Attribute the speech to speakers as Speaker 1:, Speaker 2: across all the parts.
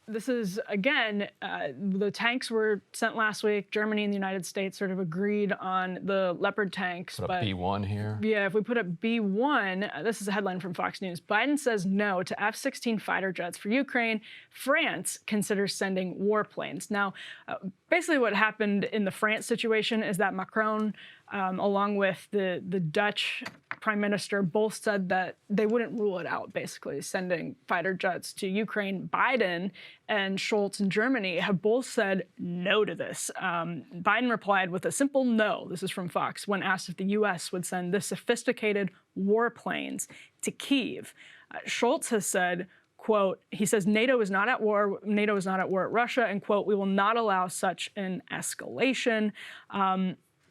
Speaker 1: this is, again, the tanks were sent last week. Germany and the United States sort of agreed on the Leopard tanks.
Speaker 2: Put up B1 here.
Speaker 1: Yeah, if we put up B1, this is a headline from Fox News. Biden says no to F-16 fighter jets for Ukraine. France considers sending warplanes. Now, basically what happened in the France situation is that Macron, along with the Dutch prime minister, both said that they wouldn't rule it out, basically, sending fighter jets to Ukraine. Biden and Scholz in Germany have both said no to this. Biden replied with a simple no, this is from Fox, when asked if the U.S. would send this sophisticated warplanes to Kyiv. Scholz has said, quote, he says NATO is not at war. NATO is not at war at Russia, and quote, we will not allow such an escalation.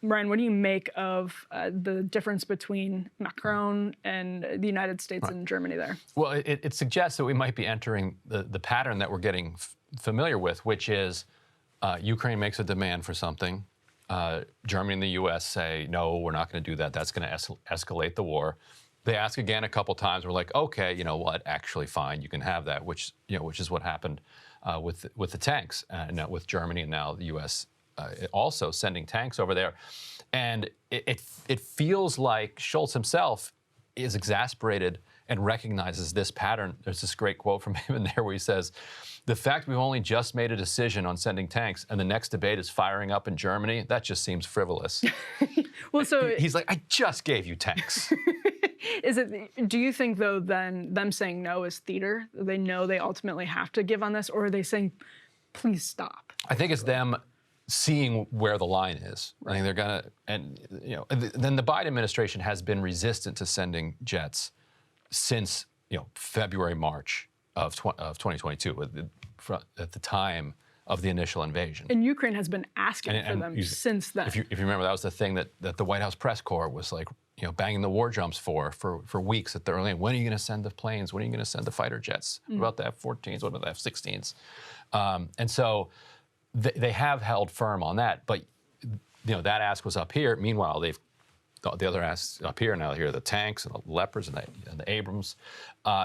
Speaker 1: Ryan, what do you make of the difference between Macron and the United States and Germany there?
Speaker 2: Well, it suggests that we might be entering the pattern that we're getting familiar with, which is Ukraine makes a demand for something. Germany and the U.S. say, no, we're not going to do that. That's going to escalate the war. They ask again a couple times. We're like, okay, you know what? Actually, fine, you can have that. Which is what happened with the tanks, with Germany and now the U.S. Also sending tanks over there. And it feels like Scholz himself is exasperated and recognizes this pattern. There's this great quote from him in there where he says, the fact we've only just made a decision on sending tanks and the next debate is firing up in Germany, that just seems frivolous.
Speaker 1: Well, so
Speaker 2: he's like, I just gave you tanks.
Speaker 1: Do you think, though, then them saying no is theater? They know they ultimately have to give on this, or are they saying, please stop?
Speaker 2: I think it's them seeing where the line is. I think they're gonna, and then the Biden administration has been resistant to sending jets since February, March of 2022, at the time of the initial invasion.
Speaker 1: And Ukraine has been asking for them since then.
Speaker 2: If you remember, that was the thing that the White House press corps was like, banging the war drums for weeks at the early end. When are you going to send the planes? When are you going to send the fighter jets? What about the F-14s? What about the F-16s? And so they have held firm on that. But that ask was up here. Meanwhile, the other asks up here now. Here are the tanks and the Leopards and the Abrams.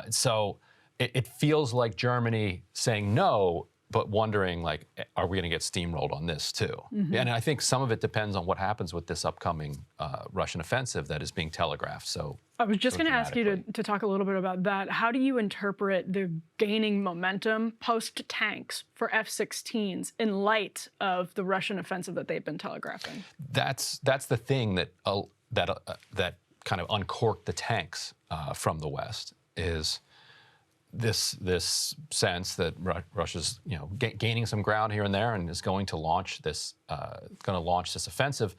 Speaker 2: So it feels like Germany saying no, but wondering, like, are we going to get steamrolled on this too? Mm-hmm. And I think some of it depends on what happens with this upcoming Russian offensive that is being telegraphed. So
Speaker 1: I was just going to ask you to talk a little bit about that. How do you interpret the gaining momentum post-tanks for F-16s in light of the Russian offensive that they've been telegraphing?
Speaker 2: That's the thing that kind of uncorked the tanks from the West is this sense that Russia's gaining some ground here and there and is going to launch this offensive.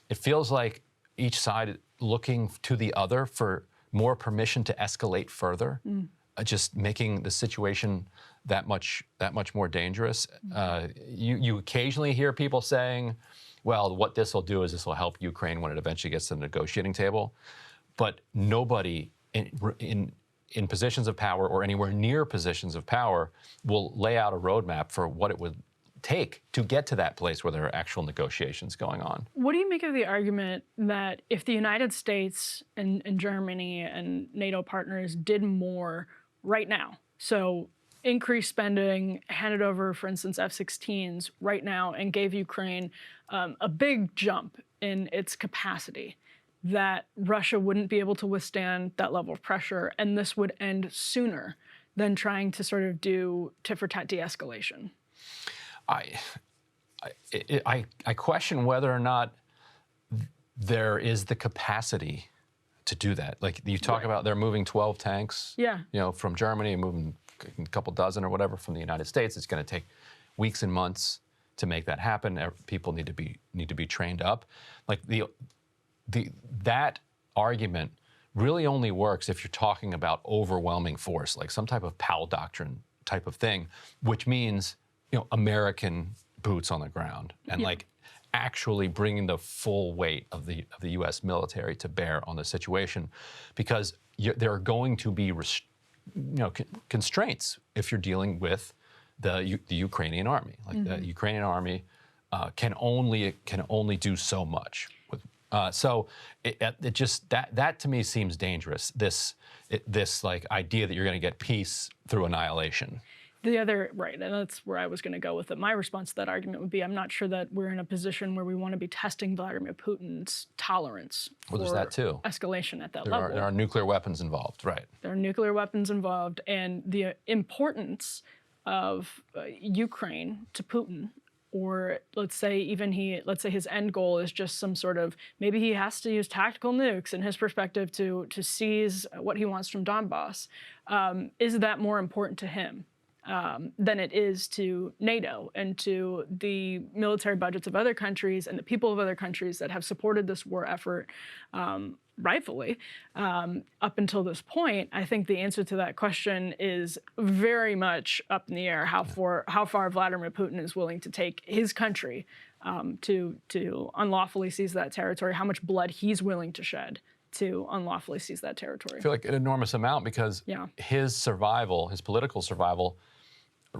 Speaker 2: It feels like each side looking to the other for more permission to escalate further, just making the situation that much more dangerous. You occasionally hear people saying, well, what this will do is this will help Ukraine when it eventually gets to the negotiating table, but nobody in positions of power or anywhere near positions of power will lay out a roadmap for what it would take to get to that place where there are actual negotiations going on.
Speaker 1: What do you make of the argument that if the United States and Germany and NATO partners did more right now, so increase spending, handed over, for instance, F-16s right now, and gave Ukraine a big jump in its capacity, that Russia wouldn't be able to withstand that level of pressure, and this would end sooner than trying to sort of do tit-for-tat de-escalation?
Speaker 2: I question whether or not there is the capacity to do that. Like you talk about, they're moving 12 tanks, from Germany, and moving a couple dozen or whatever from the United States. It's going to take weeks and months to make that happen. People need to be trained up. Like that argument really only works if you're talking about overwhelming force, like some type of Powell Doctrine type of thing, which means American boots on the ground and like actually bringing the full weight of the U.S. military to bear on the situation, because there are going to be constraints if you're dealing with the Ukrainian army. Like the Ukrainian army can only do so much. So it just that to me seems dangerous. This like idea that you're going to get peace through annihilation.
Speaker 1: The other, right, and that's where I was going to go with it. My response to that argument would be, I'm not sure that we're in a position where we want to be testing Vladimir Putin's tolerance
Speaker 2: Well, there's
Speaker 1: for
Speaker 2: that too.
Speaker 1: escalation at that level.
Speaker 2: There are nuclear weapons involved, right?
Speaker 1: There are nuclear weapons involved, and the importance of Ukraine to Putin, or let's say his end goal is just some sort of, maybe he has to use tactical nukes in his perspective to seize what he wants from Donbass. Is that more important to him than it is to NATO and to the military budgets of other countries and the people of other countries that have supported this war effort rightfully up until this point? I think the answer to that question is very much up in the air. How far Vladimir Putin is willing to take his country to unlawfully seize that territory, how much blood he's willing to shed to unlawfully seize that territory.
Speaker 2: I feel like an enormous amount, because his survival, his political survival,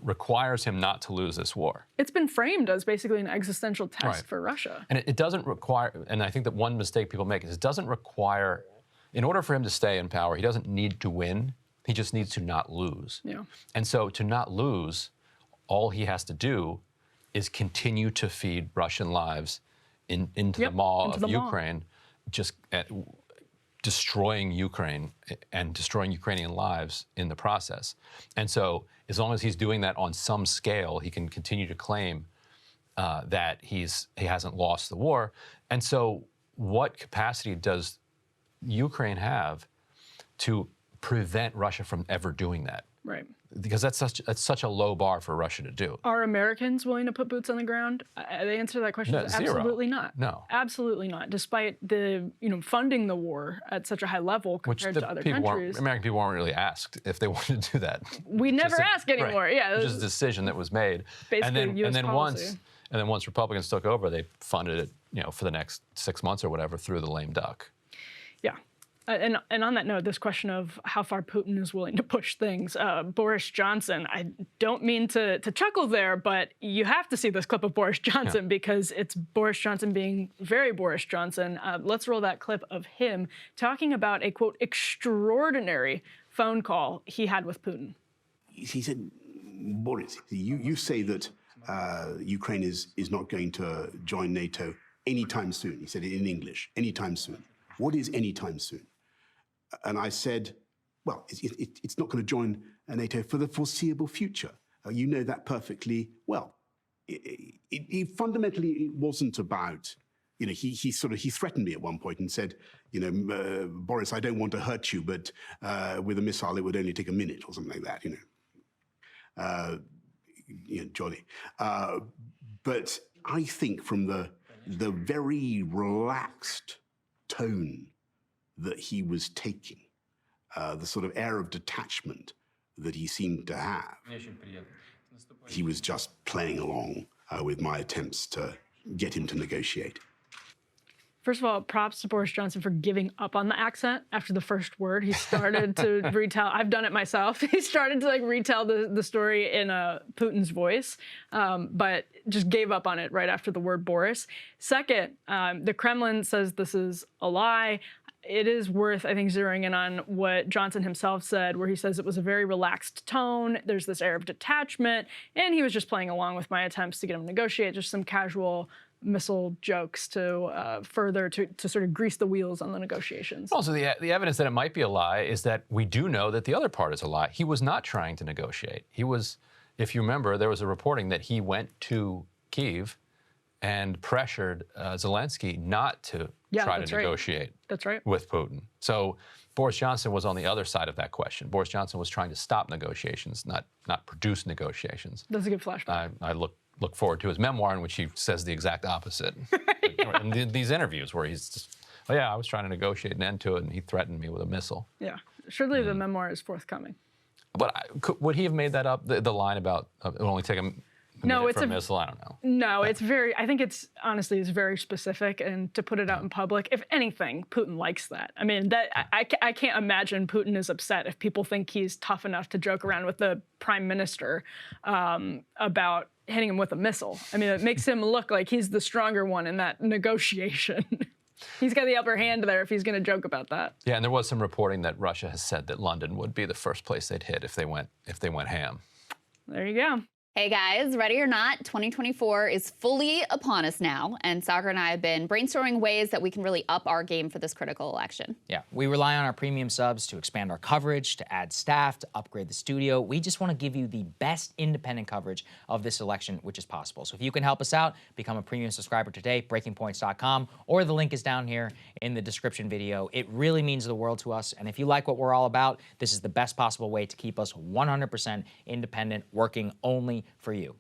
Speaker 2: requires him not to lose this war.
Speaker 1: It's been framed as basically an existential test for Russia.
Speaker 2: And it doesn't require, and I think that one mistake people make is it doesn't require, in order for him to stay in power, he doesn't need to win, he just needs to not lose.
Speaker 1: Yeah.
Speaker 2: And so to not lose, all he has to do is continue to feed Russian lives into the maw of Ukraine, just destroying Ukraine and destroying Ukrainian lives in the process. And so as long as he's doing that on some scale, he can continue to claim that he hasn't lost the war. And so what capacity does Ukraine have to prevent Russia from ever doing that?
Speaker 1: Right.
Speaker 2: Because that's such a low bar for Russia to do.
Speaker 1: Are Americans willing to put boots on the ground? The answer to that question is absolutely not.
Speaker 2: No.
Speaker 1: Absolutely not. Despite the funding the war at such a high level compared to other countries.
Speaker 2: American people weren't really asked if they wanted to do that.
Speaker 1: We never ask anymore.
Speaker 2: Right.
Speaker 1: Yeah.
Speaker 2: It was just a decision that was made.
Speaker 1: Basically, US policy.
Speaker 2: Once Republicans took over, they funded it, for the next 6 months or whatever through the lame duck.
Speaker 1: Yeah. And on that note, this question of how far Putin is willing to push things, Boris Johnson, I don't mean to chuckle there, but you have to see this clip of Boris Johnson because it's Boris Johnson being very Boris Johnson. Let's roll that clip of him talking about a, quote, extraordinary phone call he had with Putin.
Speaker 3: He said, Boris, you say that Ukraine is not going to join NATO anytime soon. He said it in English, anytime soon. What is anytime soon? And I said, well, it's not going to join NATO for the foreseeable future. You know that perfectly well. Fundamentally, it wasn't about, he threatened me at one point and said, Boris, I don't want to hurt you, but with a missile, it would only take a minute or something like that, jolly. But I think from the very relaxed tone that he was taking, the sort of air of detachment that he seemed to have, he was just playing along with my attempts to get him to negotiate.
Speaker 1: First of all, props to Boris Johnson for giving up on the accent after the first word. He started to retell, I've done it myself, he started to retell the story in Putin's voice, but just gave up on it right after the word Boris. Second, the Kremlin says this is a lie. It is worth, I think, zeroing in on what Johnson himself said, where he says it was a very relaxed tone, there's this air of detachment, and he was just playing along with my attempts to get him to negotiate, just some casual missile jokes to to sort of grease the wheels on the negotiations.
Speaker 2: Also, the evidence that it might be a lie is that we do know that the other part is a lie. He was not trying to negotiate. He was, if you remember, there was a reporting that he went to Kyiv and pressured Zelensky not to try to negotiate with Putin. So Boris Johnson was on the other side of that question. Boris Johnson was trying to stop negotiations, not produce negotiations.
Speaker 1: That's a good flashback.
Speaker 2: I look forward to his memoir in which he says the exact opposite. In these interviews where he's just, oh yeah, I was trying to negotiate an end to it and he threatened me with a missile.
Speaker 1: Yeah, surely the memoir is forthcoming.
Speaker 2: But would he have made that up, the line about it would only take a minute for a missile? I don't know.
Speaker 1: No, it's very, I think it's, honestly, it's very specific, and to put it out in public, if anything, Putin likes that. I mean, I can't imagine Putin is upset if people think he's tough enough to joke around with the prime minister about hitting him with a missile. I mean, it makes him look like he's the stronger one in that negotiation. He's got the upper hand there if he's going to joke about that.
Speaker 2: Yeah, and there was some reporting that Russia has said that London would be the first place they'd hit if they went ham.
Speaker 1: There you go.
Speaker 4: Hey guys, ready or not, 2024 is fully upon us now, and Sagar and I have been brainstorming ways that we can really up our game for this critical election.
Speaker 5: Yeah, we rely on our premium subs to expand our coverage, to add staff, to upgrade the studio. We just want to give you the best independent coverage of this election, which is possible. So if you can help us out, become a premium subscriber today, breakingpoints.com, or the link is down here in the description video. It really means the world to us, and if you like what we're all about, this is the best possible way to keep us 100% independent, working only for you.